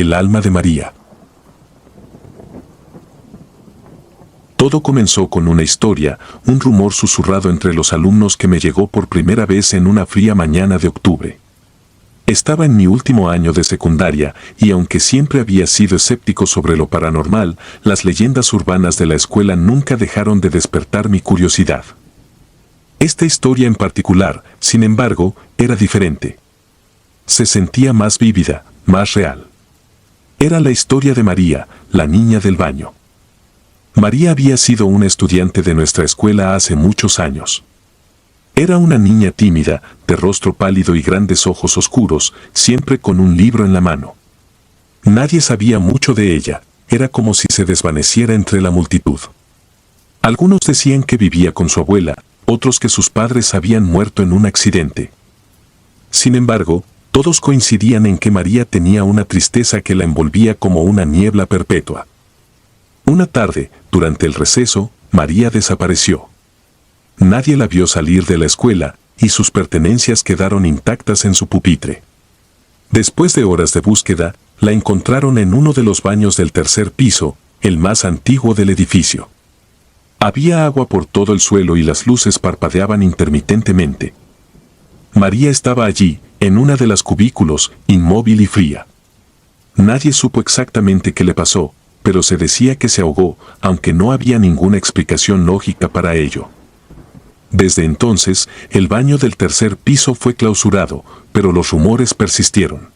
El alma de María. Todo comenzó con una historia, un rumor susurrado entre los alumnos que me llegó por primera vez en una fría mañana de octubre. Estaba en mi último año de secundaria y aunque siempre había sido escéptico sobre lo paranormal, las leyendas urbanas de la escuela nunca dejaron de despertar mi curiosidad. Esta historia en particular, sin embargo, era diferente. Se sentía más vívida, más real. Era la historia de María, la niña del baño. María había sido una estudiante de nuestra escuela hace muchos años. Era una niña tímida, de rostro pálido y grandes ojos oscuros, siempre con un libro en la mano. Nadie sabía mucho de ella, era como si se desvaneciera entre la multitud. Algunos decían que vivía con su abuela, otros que sus padres habían muerto en un accidente. Sin embargo, todos coincidían en que María tenía una tristeza que la envolvía como una niebla perpetua. Una tarde, durante el receso, María desapareció. Nadie la vio salir de la escuela, y sus pertenencias quedaron intactas en su pupitre. Después de horas de búsqueda, la encontraron en uno de los baños del tercer piso, el más antiguo del edificio. Había agua por todo el suelo y las luces parpadeaban intermitentemente. María estaba allí, en una de las cubículos, inmóvil y fría. Nadie supo exactamente qué le pasó, pero se decía que se ahogó, aunque no había ninguna explicación lógica para ello. Desde entonces, el baño del tercer piso fue clausurado, pero los rumores persistieron.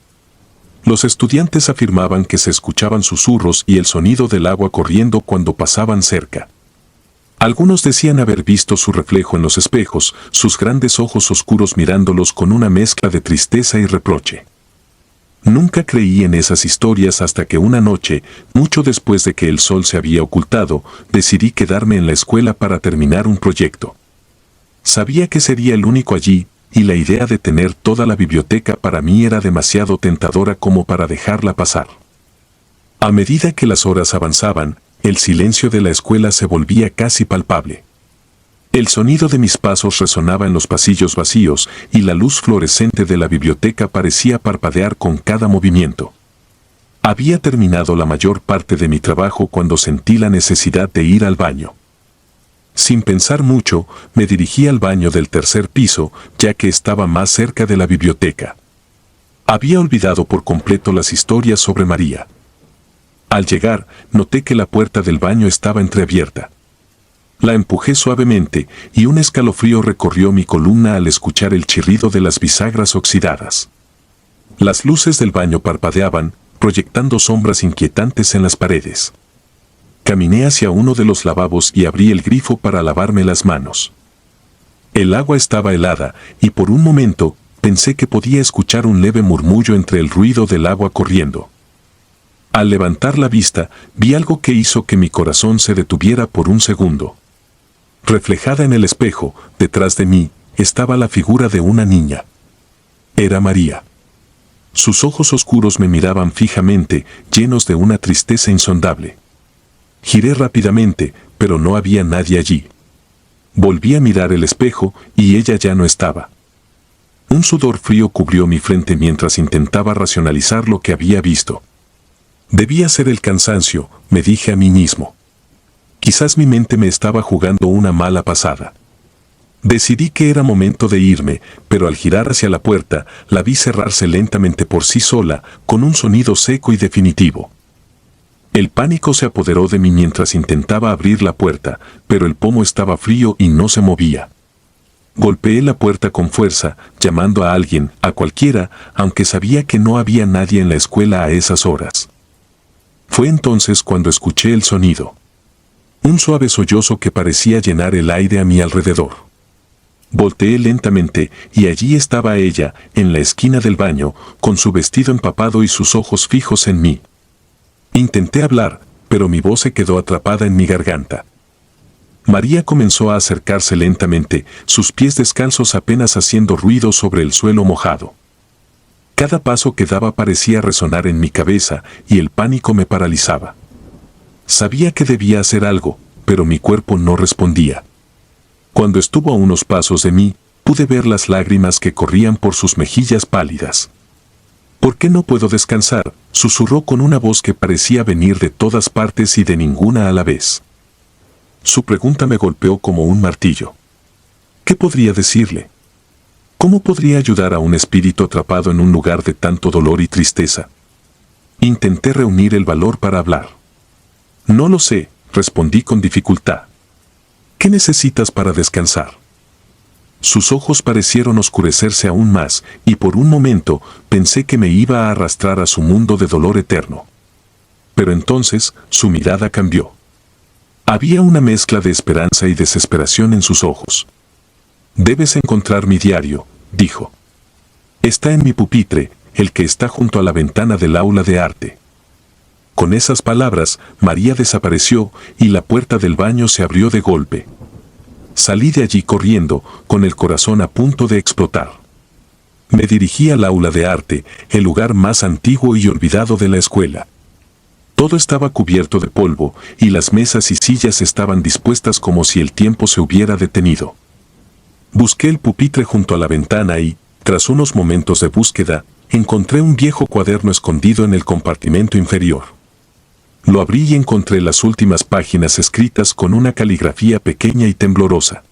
Los estudiantes afirmaban que se escuchaban susurros y el sonido del agua corriendo cuando pasaban cerca. Algunos decían haber visto su reflejo en los espejos, sus grandes ojos oscuros mirándolos con una mezcla de tristeza y reproche. Nunca creí en esas historias hasta que una noche, mucho después de que el sol se había ocultado, decidí quedarme en la escuela para terminar un proyecto. Sabía que sería el único allí, y la idea de tener toda la biblioteca para mí era demasiado tentadora como para dejarla pasar. A medida que las horas avanzaban, el silencio de la escuela se volvía casi palpable. El sonido de mis pasos resonaba en los pasillos vacíos y la luz fluorescente de la biblioteca parecía parpadear con cada movimiento. Había terminado la mayor parte de mi trabajo cuando sentí la necesidad de ir al baño. Sin pensar mucho, me dirigí al baño del tercer piso, ya que estaba más cerca de la biblioteca. Había olvidado por completo las historias sobre María. Al llegar, noté que la puerta del baño estaba entreabierta. La empujé suavemente y un escalofrío recorrió mi columna al escuchar el chirrido de las bisagras oxidadas. Las luces del baño parpadeaban, proyectando sombras inquietantes en las paredes. Caminé hacia uno de los lavabos y abrí el grifo para lavarme las manos. El agua estaba helada y por un momento pensé que podía escuchar un leve murmullo entre el ruido del agua corriendo. Al levantar la vista, vi algo que hizo que mi corazón se detuviera por un segundo. Reflejada en el espejo, detrás de mí, estaba la figura de una niña. Era María. Sus ojos oscuros me miraban fijamente, llenos de una tristeza insondable. Giré rápidamente, pero no había nadie allí. Volví a mirar el espejo y ella ya no estaba. Un sudor frío cubrió mi frente mientras intentaba racionalizar lo que había visto. Debía ser el cansancio, me dije a mí mismo. Quizás mi mente me estaba jugando una mala pasada. Decidí que era momento de irme, pero al girar hacia la puerta, la vi cerrarse lentamente por sí sola, con un sonido seco y definitivo. El pánico se apoderó de mí mientras intentaba abrir la puerta, pero el pomo estaba frío y no se movía. Golpeé la puerta con fuerza, llamando a alguien, a cualquiera, aunque sabía que no había nadie en la escuela a esas horas. Fue entonces cuando escuché el sonido. Un suave sollozo que parecía llenar el aire a mi alrededor. Volteé lentamente y allí estaba ella, en la esquina del baño, con su vestido empapado y sus ojos fijos en mí. Intenté hablar, pero mi voz se quedó atrapada en mi garganta. María comenzó a acercarse lentamente, sus pies descalzos apenas haciendo ruido sobre el suelo mojado. Cada paso que daba parecía resonar en mi cabeza y el pánico me paralizaba. Sabía que debía hacer algo, pero mi cuerpo no respondía. Cuando estuvo a unos pasos de mí, pude ver las lágrimas que corrían por sus mejillas pálidas. ¿Por qué no puedo descansar?, susurró con una voz que parecía venir de todas partes y de ninguna a la vez. Su pregunta me golpeó como un martillo. ¿Qué podría decirle? ¿Cómo podría ayudar a un espíritu atrapado en un lugar de tanto dolor y tristeza? Intenté reunir el valor para hablar. No lo sé, respondí con dificultad. ¿Qué necesitas para descansar? Sus ojos parecieron oscurecerse aún más, y por un momento pensé que me iba a arrastrar a su mundo de dolor eterno. Pero entonces su mirada cambió. Había una mezcla de esperanza y desesperación en sus ojos. Debes encontrar mi diario, dijo. Está en mi pupitre, el que está junto a la ventana del aula de arte. Con esas palabras, María desapareció y la puerta del baño se abrió de golpe. Salí de allí corriendo, con el corazón a punto de explotar. Me dirigí al aula de arte, el lugar más antiguo y olvidado de la escuela. Todo estaba cubierto de polvo, y las mesas y sillas estaban dispuestas como si el tiempo se hubiera detenido. Busqué el pupitre junto a la ventana y, tras unos momentos de búsqueda, encontré un viejo cuaderno escondido en el compartimento inferior. Lo abrí y encontré las últimas páginas escritas con una caligrafía pequeña y temblorosa.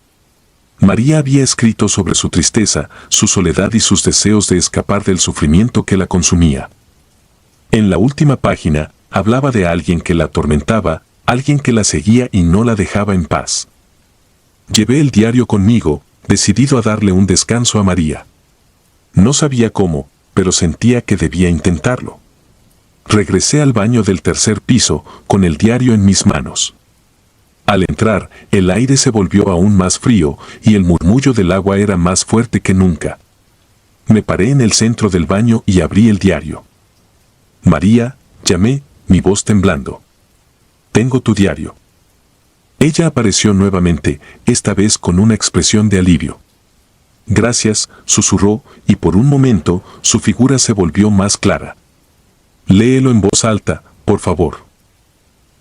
María había escrito sobre su tristeza, su soledad y sus deseos de escapar del sufrimiento que la consumía. En la última página, hablaba de alguien que la atormentaba, alguien que la seguía y no la dejaba en paz. Llevé el diario conmigo, decidido a darle un descanso a María. No sabía cómo, pero sentía que debía intentarlo. Regresé al baño del tercer piso, con el diario en mis manos. Al entrar, el aire se volvió aún más frío, y el murmullo del agua era más fuerte que nunca. Me paré en el centro del baño y abrí el diario. María, llamé, mi voz temblando. Tengo tu diario. Ella apareció nuevamente, esta vez con una expresión de alivio. Gracias, susurró, y por un momento, su figura se volvió más clara. Léelo en voz alta, por favor.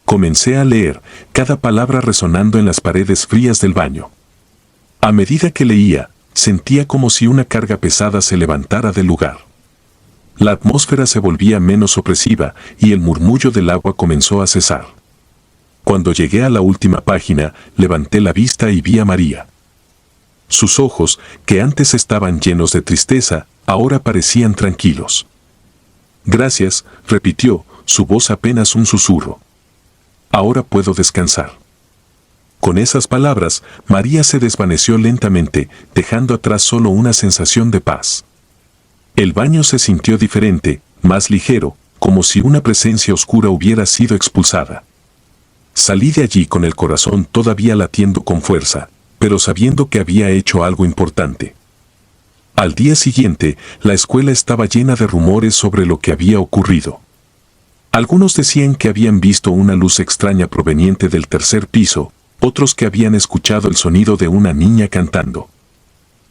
Comencé a leer, cada palabra resonando en las paredes frías del baño. A medida que leía, sentía como si una carga pesada se levantara del lugar. La atmósfera se volvía menos opresiva y el murmullo del agua comenzó a cesar. Cuando llegué a la última página, levanté la vista y vi a María. Sus ojos, que antes estaban llenos de tristeza, ahora parecían tranquilos. Gracias, repitió, su voz apenas un susurro. Ahora puedo descansar. Con esas palabras, María se desvaneció lentamente, dejando atrás solo una sensación de paz. El baño se sintió diferente, más ligero, como si una presencia oscura hubiera sido expulsada. Salí de allí con el corazón todavía latiendo con fuerza, pero sabiendo que había hecho algo importante. Al día siguiente, la escuela estaba llena de rumores sobre lo que había ocurrido. Algunos decían que habían visto una luz extraña proveniente del tercer piso, otros que habían escuchado el sonido de una niña cantando.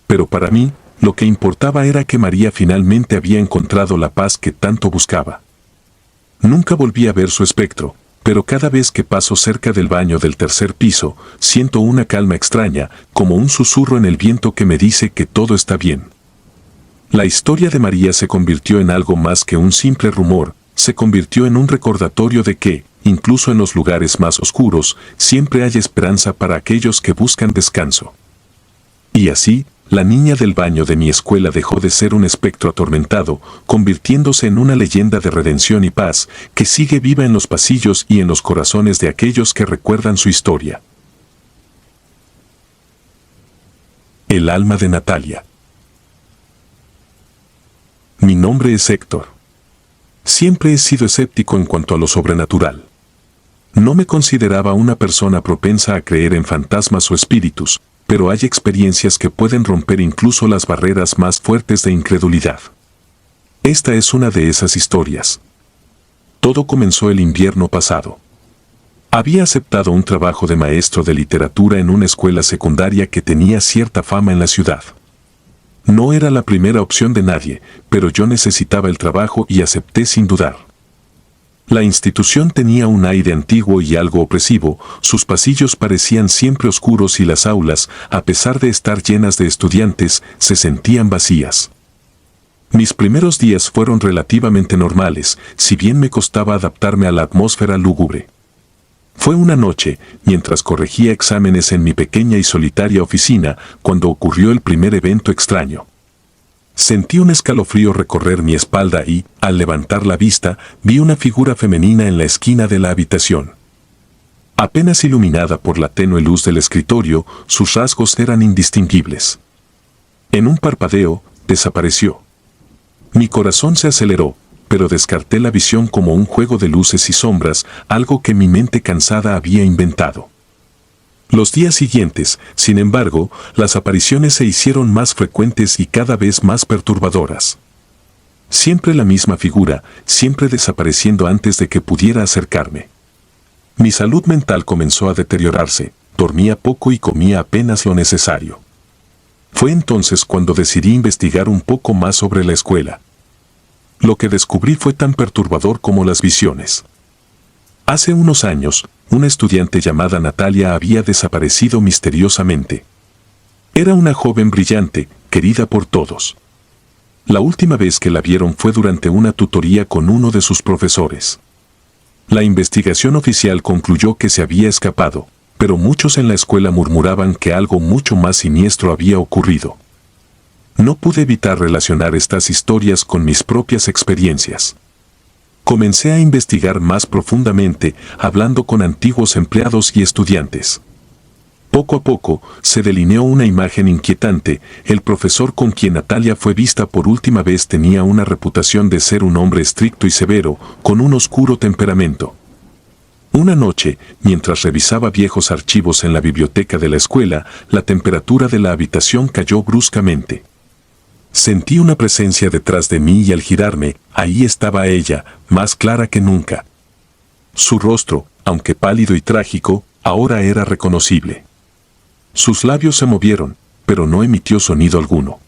Pero para mí, lo que importaba era que María finalmente había encontrado la paz que tanto buscaba. Nunca volví a ver su espectro, pero cada vez que paso cerca del baño del tercer piso, siento una calma extraña, como un susurro en el viento que me dice que todo está bien. La historia de María se convirtió en algo más que un simple rumor, se convirtió en un recordatorio de que, incluso en los lugares más oscuros, siempre hay esperanza para aquellos que buscan descanso. Y así, la niña del baño de mi escuela dejó de ser un espectro atormentado, convirtiéndose en una leyenda de redención y paz, que sigue viva en los pasillos y en los corazones de aquellos que recuerdan su historia. El alma de Natalia. Mi nombre es Héctor. Siempre he sido escéptico en cuanto a lo sobrenatural. No me consideraba una persona propensa a creer en fantasmas o espíritus, pero hay experiencias que pueden romper incluso las barreras más fuertes de incredulidad. Esta es una de esas historias. Todo comenzó el invierno pasado. Había aceptado un trabajo de maestro de literatura en una escuela secundaria que tenía cierta fama en la ciudad. No era la primera opción de nadie, pero yo necesitaba el trabajo y acepté sin dudar. La institución tenía un aire antiguo y algo opresivo, sus pasillos parecían siempre oscuros y las aulas, a pesar de estar llenas de estudiantes, se sentían vacías. Mis primeros días fueron relativamente normales, si bien me costaba adaptarme a la atmósfera lúgubre. Fue una noche, mientras corregía exámenes en mi pequeña y solitaria oficina, cuando ocurrió el primer evento extraño. Sentí un escalofrío recorrer mi espalda y, al levantar la vista, vi una figura femenina en la esquina de la habitación. Apenas iluminada por la tenue luz del escritorio, sus rasgos eran indistinguibles. En un parpadeo, desapareció. Mi corazón se aceleró, pero descarté la visión como un juego de luces y sombras, algo que mi mente cansada había inventado. Los días siguientes, sin embargo, las apariciones se hicieron más frecuentes y cada vez más perturbadoras. Siempre la misma figura, siempre desapareciendo antes de que pudiera acercarme. Mi salud mental comenzó a deteriorarse, dormía poco y comía apenas lo necesario. Fue entonces cuando decidí investigar un poco más sobre la escuela. Lo que descubrí fue tan perturbador como las visiones. Hace unos años, una estudiante llamada Natalia había desaparecido misteriosamente. Era una joven brillante, querida por todos. La última vez que la vieron fue durante una tutoría con uno de sus profesores. La investigación oficial concluyó que se había escapado, pero muchos en la escuela murmuraban que algo mucho más siniestro había ocurrido. No pude evitar relacionar estas historias con mis propias experiencias. Comencé a investigar más profundamente, hablando con antiguos empleados y estudiantes. Poco a poco, se delineó una imagen inquietante. El profesor con quien Natalia fue vista por última vez tenía una reputación de ser un hombre estricto y severo, con un oscuro temperamento. Una noche, mientras revisaba viejos archivos en la biblioteca de la escuela, la temperatura de la habitación cayó bruscamente. Sentí una presencia detrás de mí y al girarme, ahí estaba ella, más clara que nunca. Su rostro, aunque pálido y trágico, ahora era reconocible. Sus labios se movieron, pero no emitió sonido alguno.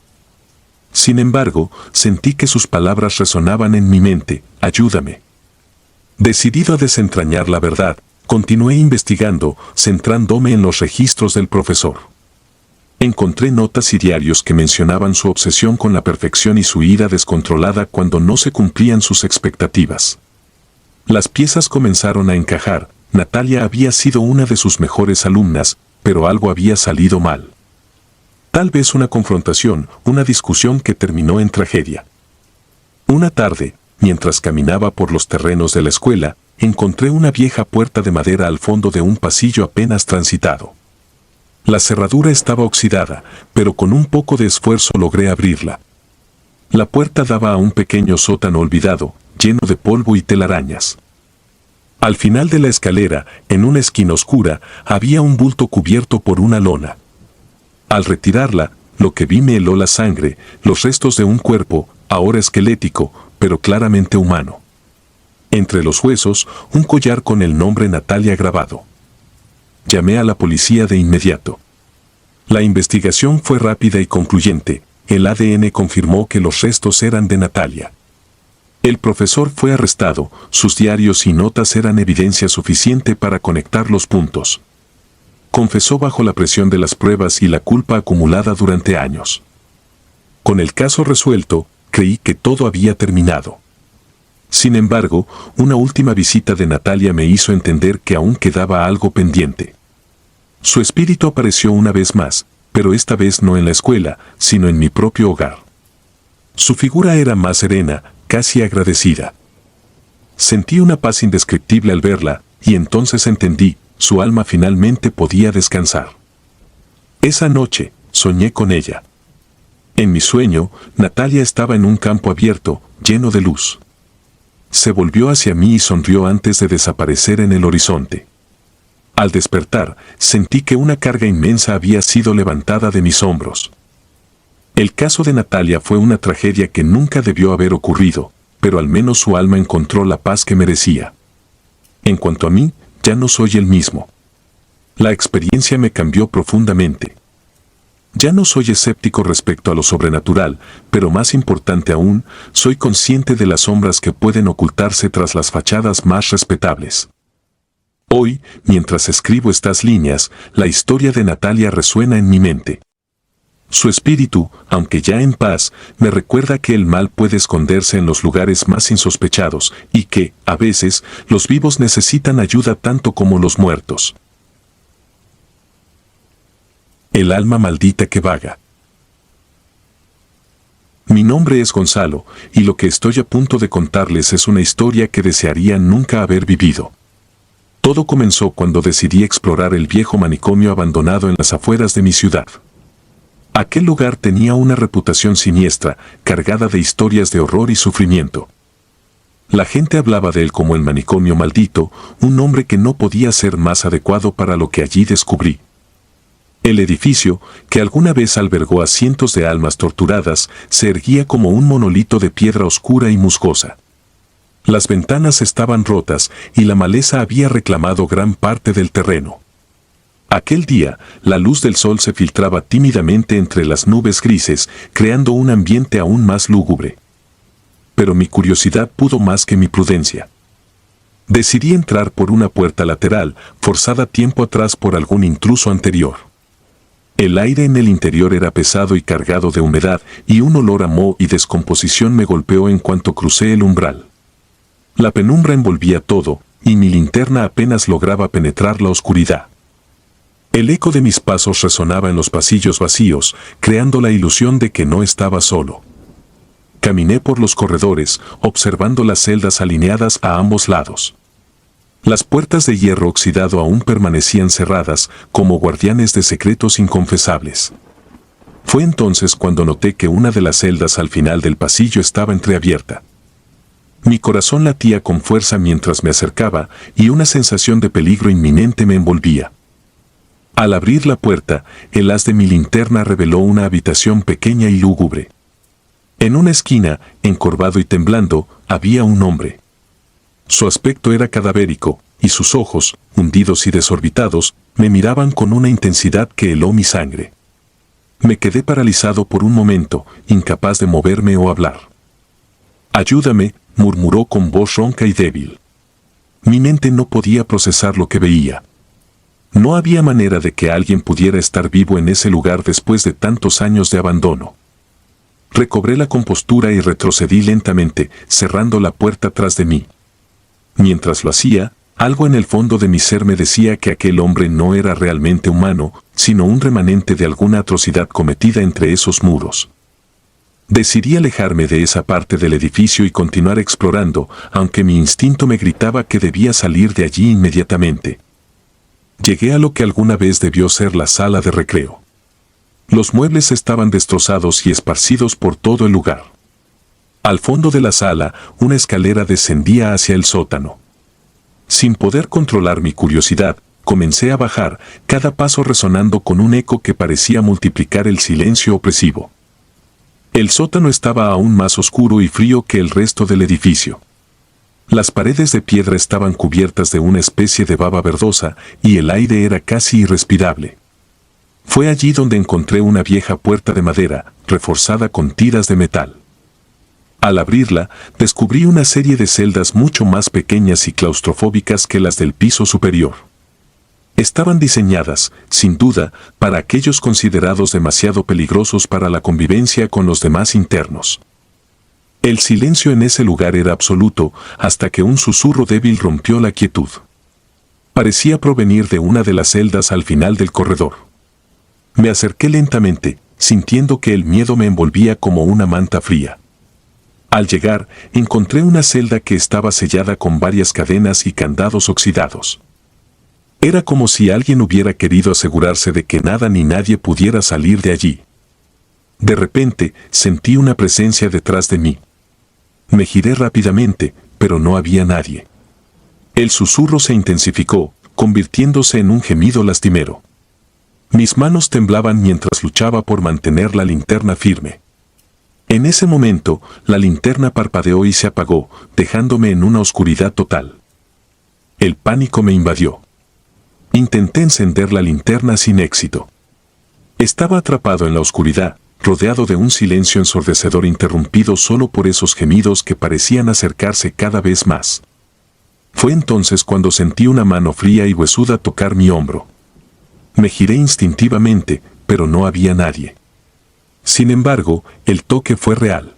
Sin embargo, sentí que sus palabras resonaban en mi mente: ayúdame. Decidido a desentrañar la verdad, continué investigando, centrándome en los registros del profesor. Encontré notas y diarios que mencionaban su obsesión con la perfección y su ira descontrolada cuando no se cumplían sus expectativas. Las piezas comenzaron a encajar. Natalia había sido una de sus mejores alumnas, pero algo había salido mal. Tal vez una confrontación, una discusión que terminó en tragedia. Una tarde, mientras caminaba por los terrenos de la escuela, encontré una vieja puerta de madera al fondo de un pasillo apenas transitado. La cerradura estaba oxidada, pero con un poco de esfuerzo logré abrirla. La puerta daba a un pequeño sótano olvidado, lleno de polvo y telarañas. Al final de la escalera, en una esquina oscura, había un bulto cubierto por una lona. Al retirarla, lo que vi me heló la sangre, los restos de un cuerpo, ahora esquelético, pero claramente humano. Entre los huesos, un collar con el nombre Natalia grabado. Llamé a la policía de inmediato. La investigación fue rápida y concluyente. El ADN confirmó que los restos eran de Natalia. El profesor fue arrestado, sus diarios y notas eran evidencia suficiente para conectar los puntos. Confesó bajo la presión de las pruebas y la culpa acumulada durante años. Con el caso resuelto, creí que todo había terminado. Sin embargo, una última visita de Natalia me hizo entender que aún quedaba algo pendiente. Su espíritu apareció una vez más, pero esta vez no en la escuela, sino en mi propio hogar. Su figura era más serena, casi agradecida. Sentí una paz indescriptible al verla, y entonces entendí: su alma finalmente podía descansar. Esa noche, soñé con ella. En mi sueño, Natalia estaba en un campo abierto, lleno de luz. Se volvió hacia mí y sonrió antes de desaparecer en el horizonte. Al despertar, sentí que una carga inmensa había sido levantada de mis hombros. El caso de Natalia fue una tragedia que nunca debió haber ocurrido, pero al menos su alma encontró la paz que merecía. En cuanto a mí, ya no soy el mismo. La experiencia me cambió profundamente. Ya no soy escéptico respecto a lo sobrenatural, pero más importante aún, soy consciente de las sombras que pueden ocultarse tras las fachadas más respetables. Hoy, mientras escribo estas líneas, la historia de Natalia resuena en mi mente. Su espíritu, aunque ya en paz, me recuerda que el mal puede esconderse en los lugares más insospechados y que, a veces, los vivos necesitan ayuda tanto como los muertos. El alma maldita que vaga. Mi nombre es Gonzalo, y lo que estoy a punto de contarles es una historia que desearía nunca haber vivido. Todo comenzó cuando decidí explorar el viejo manicomio abandonado en las afueras de mi ciudad. Aquel lugar tenía una reputación siniestra, cargada de historias de horror y sufrimiento. La gente hablaba de él como el manicomio maldito, un nombre que no podía ser más adecuado para lo que allí descubrí. El edificio, que alguna vez albergó a cientos de almas torturadas, se erguía como un monolito de piedra oscura y musgosa. Las ventanas estaban rotas y la maleza había reclamado gran parte del terreno. Aquel día, la luz del sol se filtraba tímidamente entre las nubes grises, creando un ambiente aún más lúgubre. Pero mi curiosidad pudo más que mi prudencia. Decidí entrar por una puerta lateral, forzada tiempo atrás por algún intruso anterior. El aire en el interior era pesado y cargado de humedad, y un olor a moho y descomposición me golpeó en cuanto crucé el umbral. La penumbra envolvía todo, y mi linterna apenas lograba penetrar la oscuridad. El eco de mis pasos resonaba en los pasillos vacíos, creando la ilusión de que no estaba solo. Caminé por los corredores, observando las celdas alineadas a ambos lados. Las puertas de hierro oxidado aún permanecían cerradas, como guardianes de secretos inconfesables. Fue entonces cuando noté que una de las celdas al final del pasillo estaba entreabierta. Mi corazón latía con fuerza mientras me acercaba, y una sensación de peligro inminente me envolvía. Al abrir la puerta, el haz de mi linterna reveló una habitación pequeña y lúgubre. En una esquina, encorvado y temblando, había un hombre. Su aspecto era cadavérico, y sus ojos, hundidos y desorbitados, me miraban con una intensidad que heló mi sangre. Me quedé paralizado por un momento, incapaz de moverme o hablar. «Ayúdame», murmuró con voz ronca y débil. Mi mente no podía procesar lo que veía. No había manera de que alguien pudiera estar vivo en ese lugar después de tantos años de abandono. Recobré la compostura y retrocedí lentamente, cerrando la puerta tras de mí. Mientras lo hacía, algo en el fondo de mi ser me decía que aquel hombre no era realmente humano, sino un remanente de alguna atrocidad cometida entre esos muros. Decidí alejarme de esa parte del edificio y continuar explorando, aunque mi instinto me gritaba que debía salir de allí inmediatamente. Llegué a lo que alguna vez debió ser la sala de recreo. Los muebles estaban destrozados y esparcidos por todo el lugar. Al fondo de la sala, una escalera descendía hacia el sótano. Sin poder controlar mi curiosidad, comencé a bajar, cada paso resonando con un eco que parecía multiplicar el silencio opresivo. El sótano estaba aún más oscuro y frío que el resto del edificio. Las paredes de piedra estaban cubiertas de una especie de baba verdosa y el aire era casi irrespirable. Fue allí donde encontré una vieja puerta de madera, reforzada con tiras de metal. Al abrirla, descubrí una serie de celdas mucho más pequeñas y claustrofóbicas que las del piso superior. Estaban diseñadas, sin duda, para aquellos considerados demasiado peligrosos para la convivencia con los demás internos. El silencio en ese lugar era absoluto, hasta que un susurro débil rompió la quietud. Parecía provenir de una de las celdas al final del corredor. Me acerqué lentamente, sintiendo que el miedo me envolvía como una manta fría. Al llegar, encontré una celda que estaba sellada con varias cadenas y candados oxidados. Era como si alguien hubiera querido asegurarse de que nada ni nadie pudiera salir de allí. De repente, sentí una presencia detrás de mí. Me giré rápidamente, pero no había nadie. El susurro se intensificó, convirtiéndose en un gemido lastimero. Mis manos temblaban mientras luchaba por mantener la linterna firme. En ese momento, la linterna parpadeó y se apagó, dejándome en una oscuridad total. El pánico me invadió. Intenté encender la linterna sin éxito. Estaba atrapado en la oscuridad, rodeado de un silencio ensordecedor interrumpido solo por esos gemidos que parecían acercarse cada vez más. Fue entonces cuando sentí una mano fría y huesuda tocar mi hombro. Me giré instintivamente, pero no había nadie. Sin embargo, el toque fue real.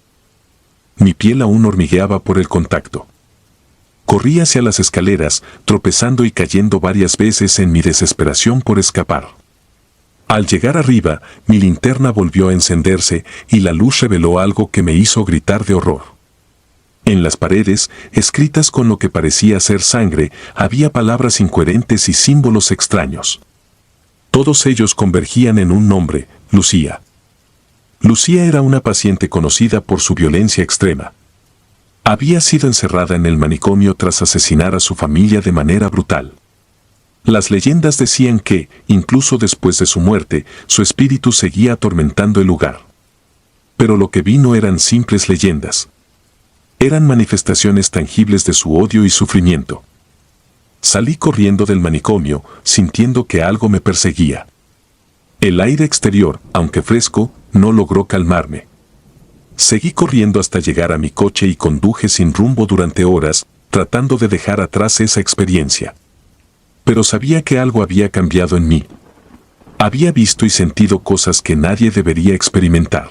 Mi piel aún hormigueaba por el contacto. Corrí hacia las escaleras, tropezando y cayendo varias veces en mi desesperación por escapar. Al llegar arriba, mi linterna volvió a encenderse y la luz reveló algo que me hizo gritar de horror. En las paredes, escritas con lo que parecía ser sangre, había palabras incoherentes y símbolos extraños. Todos ellos convergían en un nombre: Lucía. Lucía era una paciente conocida por su violencia extrema. Había sido encerrada en el manicomio tras asesinar a su familia de manera brutal. Las leyendas decían que, incluso después de su muerte, su espíritu seguía atormentando el lugar. Pero lo que vi no eran simples leyendas. Eran manifestaciones tangibles de su odio y sufrimiento. Salí corriendo del manicomio, sintiendo que algo me perseguía. El aire exterior, aunque fresco, no logró calmarme. Seguí corriendo hasta llegar a mi coche y conduje sin rumbo durante horas, tratando de dejar atrás esa experiencia. Pero sabía que algo había cambiado en mí. Había visto y sentido cosas que nadie debería experimentar.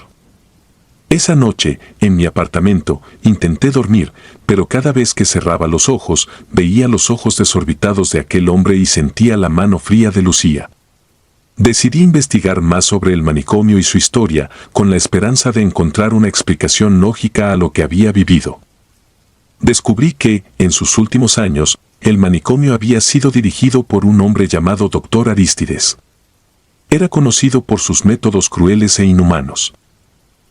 Esa noche, en mi apartamento, intenté dormir, pero cada vez que cerraba los ojos, veía los ojos desorbitados de aquel hombre y sentía la mano fría de Lucía. Decidí investigar más sobre el manicomio y su historia, con la esperanza de encontrar una explicación lógica a lo que había vivido. Descubrí que, en sus últimos años, el manicomio había sido dirigido por un hombre llamado Dr. Arístides. Era conocido por sus métodos crueles e inhumanos.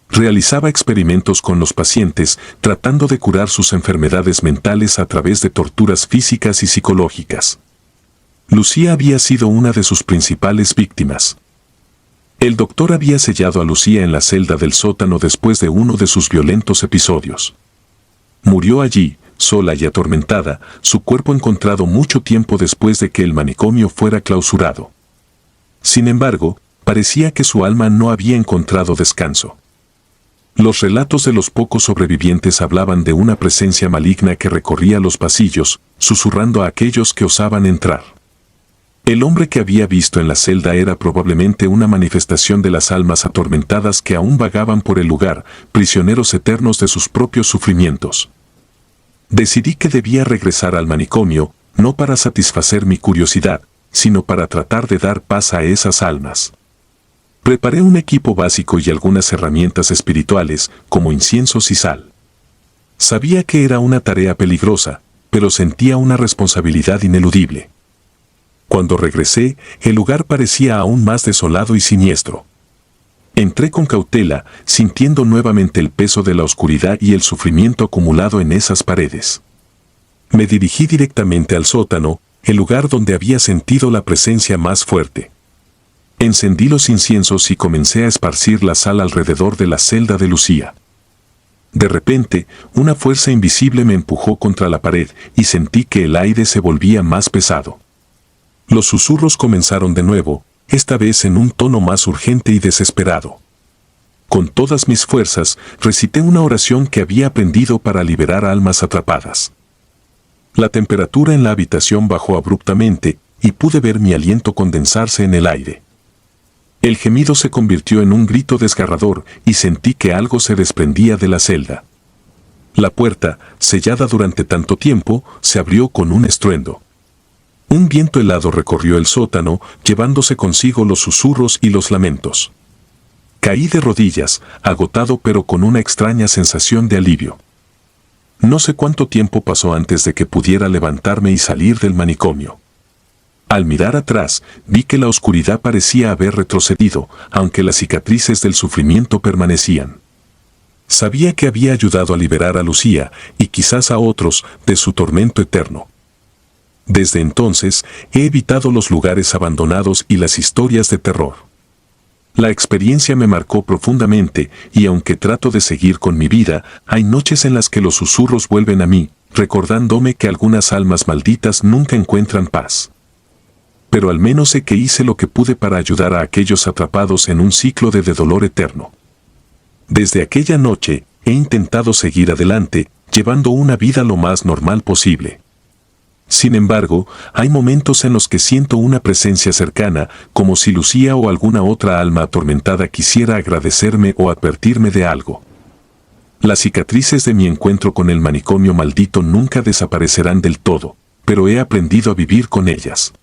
Realizaba experimentos con los pacientes, tratando de curar sus enfermedades mentales a través de torturas físicas y psicológicas. Lucía había sido una de sus principales víctimas. El doctor había sellado a Lucía en la celda del sótano después de uno de sus violentos episodios. Murió allí, sola y atormentada, su cuerpo encontrado mucho tiempo después de que el manicomio fuera clausurado. Sin embargo, parecía que su alma no había encontrado descanso. Los relatos de los pocos sobrevivientes hablaban de una presencia maligna que recorría los pasillos, susurrando a aquellos que osaban entrar. El hombre que había visto en la celda era probablemente una manifestación de las almas atormentadas que aún vagaban por el lugar, prisioneros eternos de sus propios sufrimientos. Decidí que debía regresar al manicomio, no para satisfacer mi curiosidad, sino para tratar de dar paz a esas almas. Preparé un equipo básico y algunas herramientas espirituales, como inciensos y sal. Sabía que era una tarea peligrosa, pero sentía una responsabilidad ineludible. Cuando regresé, el lugar parecía aún más desolado y siniestro. Entré con cautela, sintiendo nuevamente el peso de la oscuridad y el sufrimiento acumulado en esas paredes. Me dirigí directamente al sótano, el lugar donde había sentido la presencia más fuerte. Encendí los inciensos y comencé a esparcir la sal alrededor de la celda de Lucía. De repente, una fuerza invisible me empujó contra la pared y sentí que el aire se volvía más pesado. Los susurros comenzaron de nuevo, esta vez en un tono más urgente y desesperado. Con todas mis fuerzas, recité una oración que había aprendido para liberar almas atrapadas. La temperatura en la habitación bajó abruptamente y pude ver mi aliento condensarse en el aire. El gemido se convirtió en un grito desgarrador y sentí que algo se desprendía de la celda. La puerta, sellada durante tanto tiempo, se abrió con un estruendo. Un viento helado recorrió el sótano, llevándose consigo los susurros y los lamentos. Caí de rodillas, agotado pero con una extraña sensación de alivio. No sé cuánto tiempo pasó antes de que pudiera levantarme y salir del manicomio. Al mirar atrás, vi que la oscuridad parecía haber retrocedido, aunque las cicatrices del sufrimiento permanecían. Sabía que había ayudado a liberar a Lucía, y quizás a otros, de su tormento eterno. Desde entonces, he evitado los lugares abandonados y las historias de terror. La experiencia me marcó profundamente, y aunque trato de seguir con mi vida, hay noches en las que los susurros vuelven a mí, recordándome que algunas almas malditas nunca encuentran paz. Pero al menos sé que hice lo que pude para ayudar a aquellos atrapados en un ciclo de dolor eterno. Desde aquella noche, he intentado seguir adelante, llevando una vida lo más normal posible. Sin embargo, hay momentos en los que siento una presencia cercana, como si Lucía o alguna otra alma atormentada quisiera agradecerme o advertirme de algo. Las cicatrices de mi encuentro con el manicomio maldito nunca desaparecerán del todo, pero he aprendido a vivir con ellas.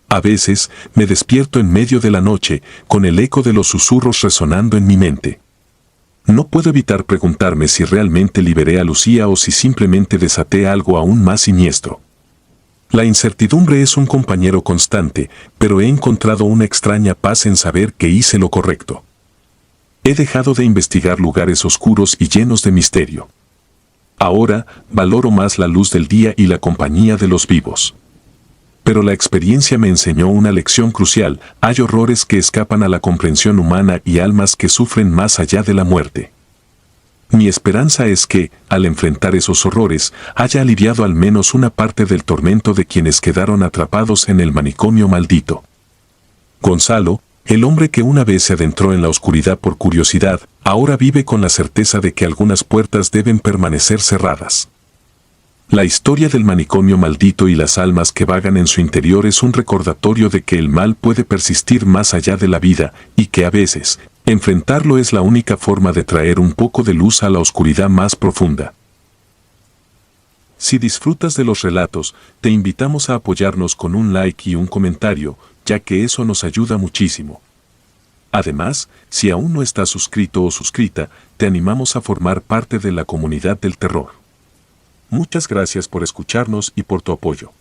A veces, me despierto en medio de la noche, con el eco de los susurros resonando en mi mente. No puedo evitar preguntarme si realmente liberé a Lucía o si simplemente desaté algo aún más siniestro. La incertidumbre es un compañero constante, pero he encontrado una extraña paz en saber que hice lo correcto. He dejado de investigar lugares oscuros y llenos de misterio. Ahora, valoro más la luz del día y la compañía de los vivos. Pero la experiencia me enseñó una lección crucial: hay horrores que escapan a la comprensión humana y almas que sufren más allá de la muerte. Mi esperanza es que, al enfrentar esos horrores, haya aliviado al menos una parte del tormento de quienes quedaron atrapados en el manicomio maldito. Gonzalo, el hombre que una vez se adentró en la oscuridad por curiosidad, ahora vive con la certeza de que algunas puertas deben permanecer cerradas. La historia del manicomio maldito y las almas que vagan en su interior es un recordatorio de que el mal puede persistir más allá de la vida y que a veces, enfrentarlo es la única forma de traer un poco de luz a la oscuridad más profunda. Si disfrutas de los relatos, te invitamos a apoyarnos con un like y un comentario, ya que eso nos ayuda muchísimo. Además, si aún no estás suscrito o suscrita, te animamos a formar parte de la comunidad del terror. Muchas gracias por escucharnos y por tu apoyo.